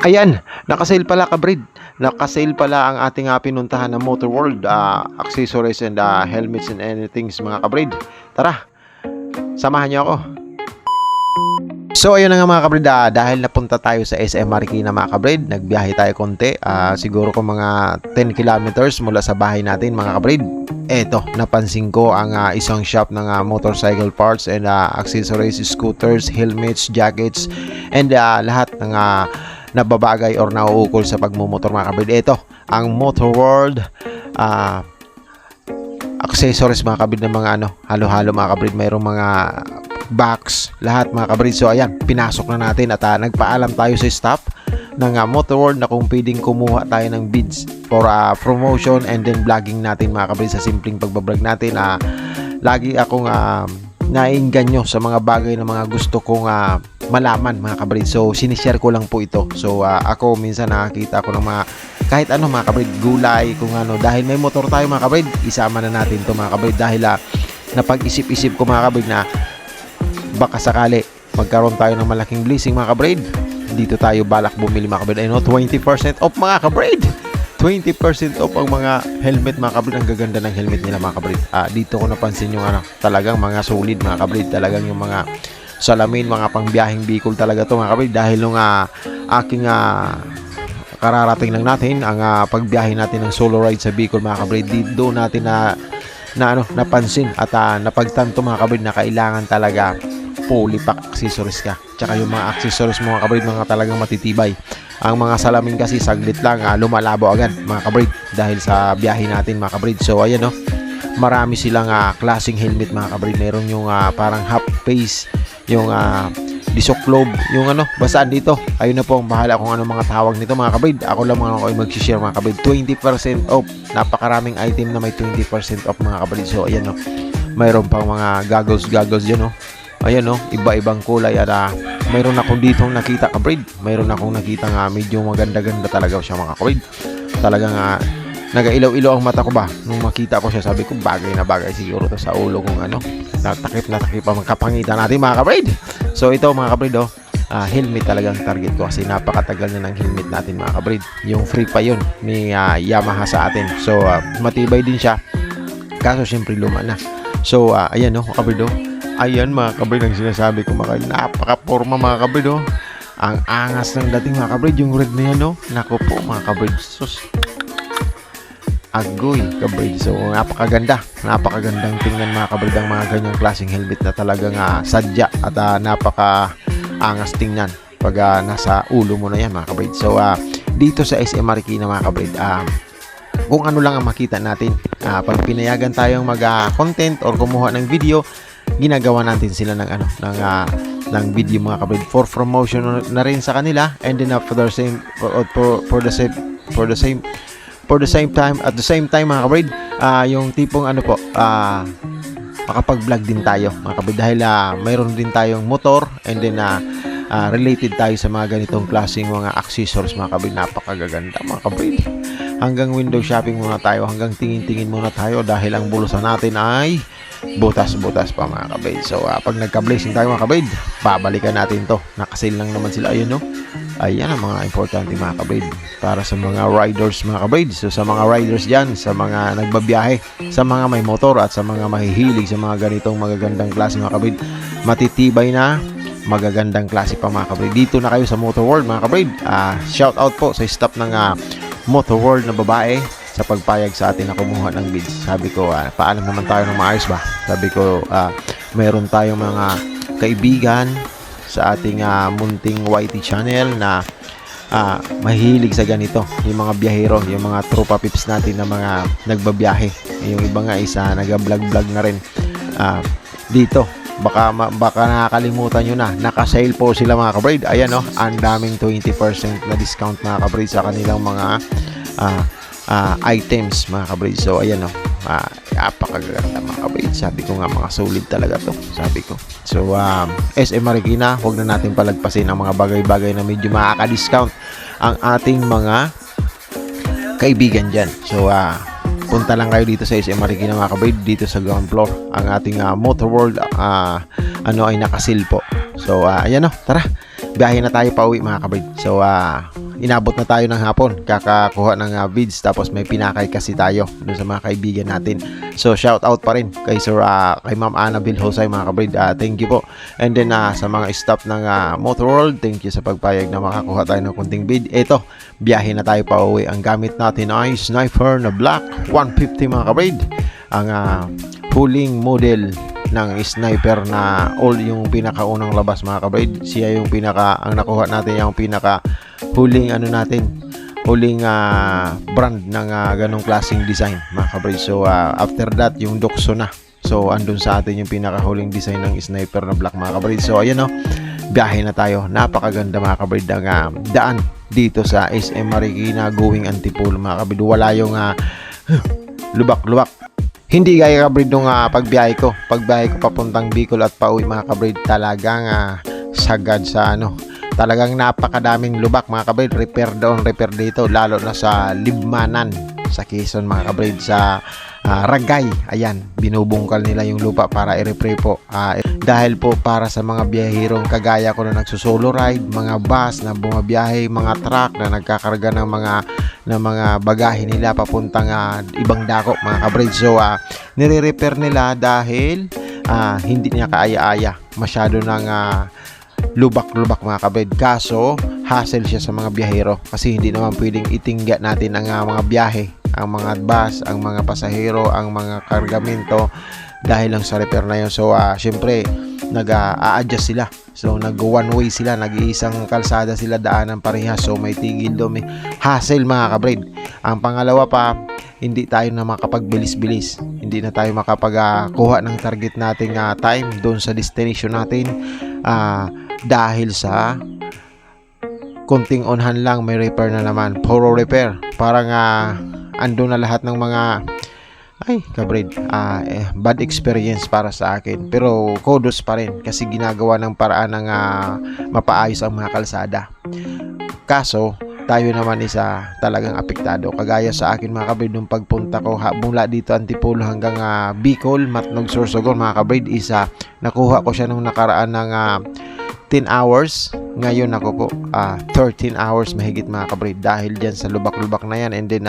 Ayan, naka-sale pala kabrid. Naka-sale pala ang ating pinuntahan na Motor World, accessories and helmets and anything mga kabrid. Tara, samahan niyo ako. So ayun na nga mga kabrid, dahil napunta tayo sa SM Marikina mga kabrid, nagbiyahe tayo konti, siguro kung mga 10 kilometers mula sa bahay natin mga kabrid. Eto, napansin ko ang isang shop ng motorcycle parts and accessories, scooters, helmets, jackets, and lahat ng nababagay or nauukol sa pagmumotor mga kabrid. Ito, ang Motor World accessories mga kabrid ng mga halo-halo mga kabrid. Mayroong mga box, lahat mga kabrid. So ayan, pinasok na natin at nagpaalam tayo sa staff ng Motor World na kung pwedeng kumuha tayo ng bids for promotion and then vlogging natin mga kabrid. Sa simpleng pagbablog natin, lagi akong nainganyo sa mga bagay na mga gusto kong malaman mga kabrid. So sinishare ko lang po ito. So ako minsan nakakita ko ng mga kahit ano mga kabrid, gulay, kung dahil may motor tayo mga kabrid, isama na natin to mga kabrid. Dahil napag-isip-isip ko mga kabrid na baka sakali magkaroon tayo ng malaking blessing mga kabrid, dito tayo balak bumili mga kabrid. Ay 20% off mga kabrid, 20% off ang mga helmet mga kabrid. Ang gaganda ng helmet nila mga kabrid. Dito ko napansin yung talagang mga solid mga kabrid. Talagang yung mga salamin, mga pangbiyaheng Bicol talaga to mga kabrid. Dahil nung aking kararating lang natin ang pagbiyahe natin ng solo ride sa Bicol mga kabrid, dito natin napansin at napagtanto mga kabrid na kailangan talaga fully pack accessories ka. Tsaka yung mga accessories mga kabrid, mga talagang matitibay. Ang mga salamin kasi saglit lang lumalabo agad mga kabrid dahil sa biyahe natin mga kabrid. So ayan marami silang klaseng helmet mga kabrid. Meron yung parang half face, yung disoklob, yung basaan dito. Ayun na po ang bahala kung mga tawag nito mga kabrid. Ako lang ako ay mag-share mga kabrid. 20% off. Napakaraming item na may 20% off mga kabrid. So ayan mayroon pang mga goggles dyan ayan iba-ibang kulay at mayroon akong ditong nakita kabrid. Mayroon akong nakita medyo maganda-ganda talaga siya mga kabrid. Talagang nagailaw-ilaw ang mata ko ba nung makita ko siya. Sabi ko bagay na bagay siguro to sa ulo kung natakip ang kapangitan natin mga kabrid. So ito mga kabrid helmet talagang target ko kasi napakatagal na ng helmet natin mga kabrid. Yung free pa yun ni Yamaha sa atin. So matibay din siya, kaso syempre luma na. So ayan kabrid ayan mga kabrid ang sinasabi ko napaka-forma mga kabrid ang angas ng dating mga kabrid. Yung red na yan naku po mga kabrid, sus agoy kabrid. So napakagandang tingnan mga kabrid ang mga ganyang klaseng helmet na talagang sadya at napaka-angas tingnan pag nasa ulo mo na yan mga kabrid. So dito sa SM Marikina mga kabrid, kung ano lang ang makita natin, pag pinayagan tayong mag-content or kumuha ng video, ginagawa natin sila ng video mga kabrid for promotion na rin sa kanila, and then for the same time at the same time mga kabrid, yung tipong makapag-vlog din tayo mga kabrid dahil mayroon din tayong motor, and then related tayo sa mga ganitong klaseng mga accessories mga kabrid. Napakagaganda mga kabrid. Hanggang window shopping muna tayo, hanggang tingin-tingin muna tayo dahil ang bulusan natin ay butas-butas pa mga kabrid. So pag nagka-blessing tayo mga kabrid, babalikan natin to. Nakasale lang naman sila. Ayun ayan ang mga importante mga kabrid para sa mga riders mga kabrid. So sa mga riders dyan, sa mga nagbabiyahe, sa mga may motor at sa mga mahihilig sa mga ganitong magagandang klase mga kabrid, matitibay na magagandang klase pa mga kabrid, dito na kayo sa Motor World mga kabrid. Shout out po sa staff ng Motor World na babae sa pagpayag sa atin na kumuha ng bids. Sabi ko paalam naman tayo ng maayos ba. Sabi ko mayroon tayong mga kaibigan sa ating munting YT channel na mahilig sa ganito, yung mga biyahero, yung mga tropa pips natin na mga nagbabiyahe. Yung iba nga isa nag-vlog na rin dito. Baka nakakalimutan nyo na, naka-sale po sila mga kabrid. Ayan ang daming 20% na discount mga kabrid sa kanilang mga items mga kabrid. So ayan napakaganda mga kabrid. Sabi ko nga mga solid talaga to, sabi ko. So SM Marikina, huwag na natin palagpasin ang mga bagay-bagay na medyo makaka-discount ang ating mga kaibigan dyan. So punta lang kayo dito sa SM Marikina mga kabrid, dito sa ground floor. Ang ating Motor World ay nakasil po. So ayan tara, biyahe na tayo pa uwi mga kabrid. So inabot na tayo ng hapon, kakakuha ng vids, tapos may pinakay kasi tayo dun sa mga kaibigan natin. So shout out pa rin kay Sir kay Ma'am Annabel Hosay mga kabrid, thank you po. And then sa mga staff ng Motor World, thank you sa pagpayag na makakuha tayo ng kunting vid. Ito, biyahe na tayo pa uwi. Ang gamit natin ay sniper na black 150 mga kabrid, ang huling model ng sniper na all, yung pinakaunang labas mga kabrid. Siya yung ang nakuha natin, yung pinaka huling huling brand ng ganong klaseng design mga kabrid. So after that yung Doxo na, so andun sa atin yung pinakahuling design ng sniper na black mga kabrid. So ayan biyahe na tayo. Napakaganda mga kabrid ang daan dito sa SM Marikina going Antipolo mga kabrid. Wala yung lubak-lubak. Hindi gaya kabrid nung pagbiyahe ko papuntang Bicol at pauwi mga kabrid. Talagang sagad sa talagang napakadaming lubak mga kabrid. Repair doon, repair dito, lalo na sa Libmanan, sa Quezon mga kabrid, sa Ragay. Ayan, binubungkal nila yung lupa para i-repair po. Dahil po para sa mga biyahirong kagaya ko na nagsusolo ride, mga bus na bumabiyahe, mga truck na nagkakarga ng mga bagahe nila papuntang ibang dako mga kabrid. So nire-repair nila dahil hindi niya kaaya-aya, masyado ng lubak-lubak mga kabrid. Kaso hassle siya sa mga biyahero kasi hindi naman pwedeng itingga natin ang mga biyahe, ang mga bus, ang mga pasahero, ang mga kargamento dahil lang sa repair na yun. So syempre nag-a-adjust sila. So nag one way sila, nag-iisang kalsada sila, daanan parehas. So may tigil doon, may hassle mga kabrid. Ang pangalawa pa, hindi tayo na makapagbilis-bilis. Hindi na tayo makapagkuha ng target nating time doon sa destination natin dahil sa kunting onhan lang may repair na naman. Puro repair. Parang ando na lahat ng mga kabrid, bad experience para sa akin. Pero kudos pa rin kasi ginagawa ng paraan ng mapaayos ang mga kalsada. Kaso tayo naman isa talagang apektado. Kagaya sa akin mga kabrid, nung pagpunta ko mula dito Antipolo hanggang Bicol, Matnog, Sorsogon mga kabrid, nakuha ko siya nung nakaraan ng 10 hours. Ngayon ako po 13 hours mahigit mga kabrid, dahil dyan sa lubak-lubak na yan. And then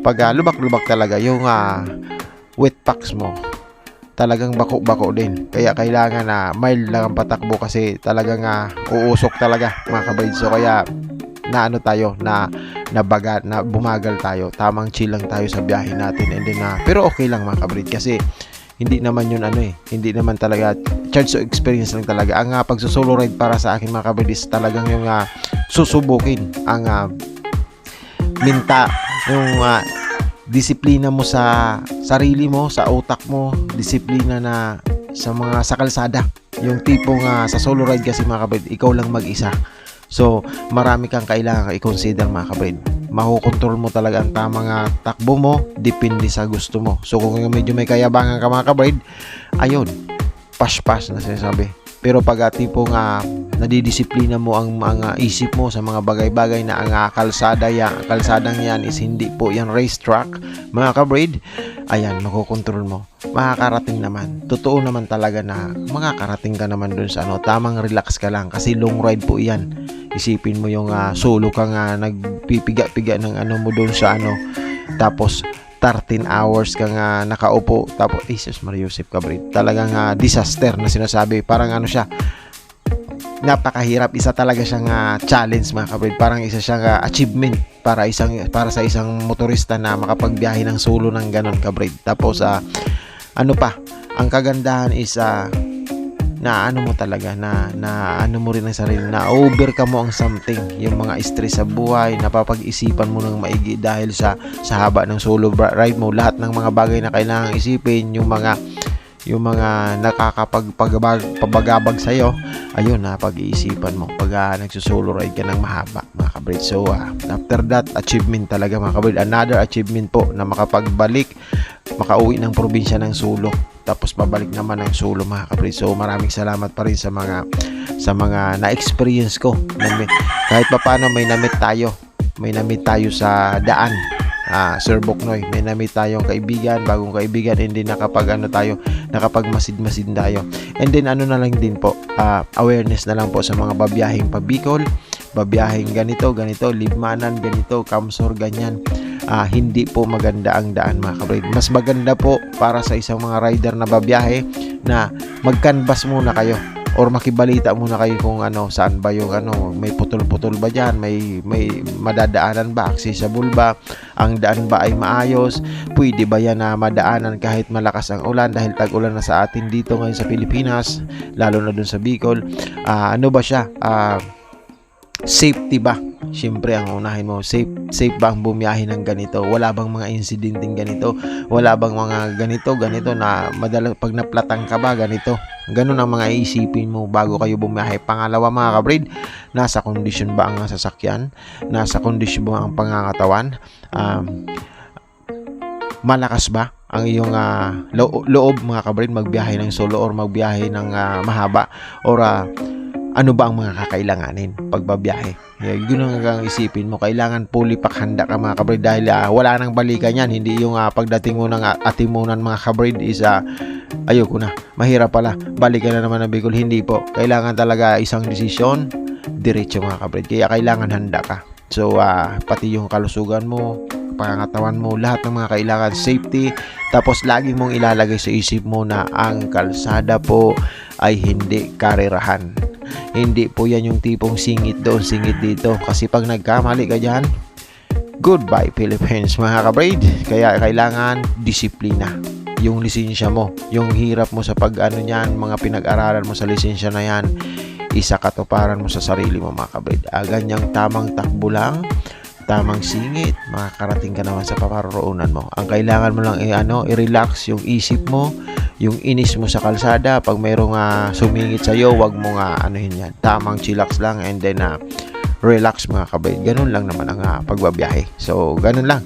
pag lubak-lubak talaga yung wet packs mo, talagang bako-bako din. Kaya kailangan mild lang ang patakbo kasi talagang uusok talaga mga kabrid. So kaya tayo na bumagal tayo, tamang chill lang tayo sa biyahe natin. And then pero okay lang mga kabrid kasi hindi naman yun hindi naman talaga charge of experience lang talaga. Ang pagsusolo ride para sa akin mga kabrid is talagang yung susubukin ang yung disiplina mo sa sarili mo, sa utak mo, disiplina na sa kalsada. Yung tipong sa solo ride kasi mga kabrid, ikaw lang mag-isa. So marami kang kailangan i-consider mga kabrid. Makokontrol mo talaga ang tamang takbo mo, depende sa gusto mo. So kung medyo may kayabangan ka mga kabrid, ayun, pas-pas na sinasabi. Pero pag tipong nadidisiplina mo ang mga isip mo sa mga bagay-bagay na ang kalsadang yan is hindi po yan racetrack mga kabrid, ayan, makokontrol mo, makakarating naman. Totoo naman talaga na makakarating ka naman dun sa tamang relax ka lang kasi long ride po yan. Isipin mo yung solo ka nagpipiga-piga ng mo dun sa tapos 13 hours ka nakaupo, tapos Jesus Maria Joseph kabrid, talagang disaster na sinasabi. Parang siya, napakahirap. Isa talaga siyang challenge mga kabrid. Parang isa siyang achievement para sa isang motorista na makapagbiyahe ng solo ng ganon kabrid. Tapos ang kagandahan is na mo talaga na mo rin ang sarili, na overcome mo ang something, yung mga stress sa buhay, napapag-isipan mo ng maigi dahil sa haba ng solo ride mo. Lahat ng mga bagay na kailangang isipin, yung mga nakakapagpabagabag sa'yo, ayun, pag-iisipan mo pag nagsusolo ride ka ng mahaba mga kabrid. So after that, achievement talaga mga kabrid. Another achievement po na makauwi ng probinsya ng solo, tapos babalik naman ng solo mga kabrid. So maraming salamat pa rin sa mga na-experience ko. Kahit pa paano may namit tayo sa daan. Sir Boknoy, may namit tayong kaibigan, bagong kaibigan, and then nakapagmasid-masid tayo. And then na lang din po, awareness na lang po sa mga babiyahing pa Bicol, babiyahing ganito, Libmanan, ganito, Kamsor, ganyan. Hindi po maganda ang daan mga kabrid. Mas maganda po para sa isang mga rider na babiyahe na mag-canvas muna kayo or makibalita muna kayo kung saan ba yung may putol-putol ba dyan, may madadaanan ba, accessible ba, ang daan ba ay maayos, pwede ba yan na madaanan kahit malakas ang ulan dahil tag-ulan na sa atin dito ngayon sa Pilipinas, lalo na dun sa Bicol. Ano ba siya, safety ba? Siyempre ang unahin mo, safe ba ang bumiyahe ng ganito? Wala bang mga incidenting ganito? Wala bang mga ganito na madalas pag naplatang ka ba ganito? Ganun ang mga iisipin mo bago kayo bumiyahe. Pangalawa mga kabrid, nasa kondisyon ba ang sasakyan? Nasa kondisyon ba ang pangangatawan? Malakas ba ang iyong loob mga kabrid magbiyahe ng solo or magbiyahe ng mahaba? Or ano ba ang mga kakailanganin pagbabiyahe? Yun ang isipin mo. Kailangan fully pakhanda ka mga kabrid dahil wala nang balikan yan. Hindi yung pagdating mo ng atimunan mga kabrid is ayoko na, mahirap pala, balikan na naman ng Bicol. Hindi po. Kailangan talaga isang desisyon, diretso mga kabrid. Kaya kailangan handa ka. So pati yung kalusugan mo, pangangatawan mo, lahat ng mga kailangan, safety. Tapos lagi mong ilalagay sa isip mo na ang kalsada po ay hindi karerahan. Hindi po yan yung tipong singit doon, singit dito. Kasi pag nagkamali ka dyan, goodbye Philippines mga kabrid. Kaya kailangan disiplina. Yung lisensya mo, yung hirap mo sa niyan, mga pinag-aralan mo sa lisensya na yan, isa katuparan mo sa sarili mo mga kabrid. Ganyang tamang takbo lang, tamang singit, makakarating ka naman sa paparoroonan mo. Ang kailangan mo lang i-relax yung isip mo, yung inis mo sa kalsada. Pag mayroong sumingit sa'yo, wag mo anuhin yan. Tamang chillax lang and then relax mga kabrid. Ganun lang naman ang pagbabiyahe. So, ganun lang.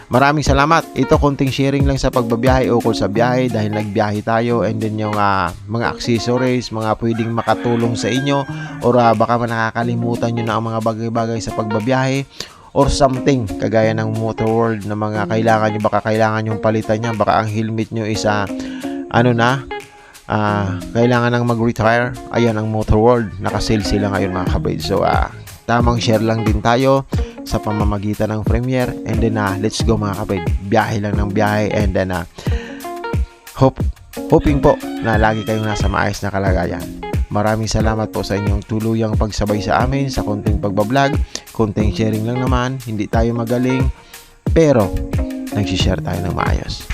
Maraming salamat. Ito konting sharing lang sa pagbabiyahe ukol sa biyahe dahil nagbiyahe tayo and then yung mga accessories, mga pwedeng makatulong sa inyo or baka nakakalimutan nyo na ang mga bagay-bagay sa pagbabiyahe or something kagaya ng Motor World na mga kailangan nyo, baka kailangan nyo palitan niya, baka ang helmet nyo is kailangan nang mag-retire. Ayan ang Motor World, naka-sale sila ngayon mga kabrid. So tamang share lang din tayo sa pamamagitan ng Premier and then let's go mga kabrid, biyahe lang ng biyahe and then hoping po na lagi kayong nasa maayos na kalagayan. Maraming salamat po sa inyong tuluyang pagsabay sa amin sa konting pagbablog, konting sharing lang naman. Hindi tayo magaling pero nagsishare tayo ng maayos.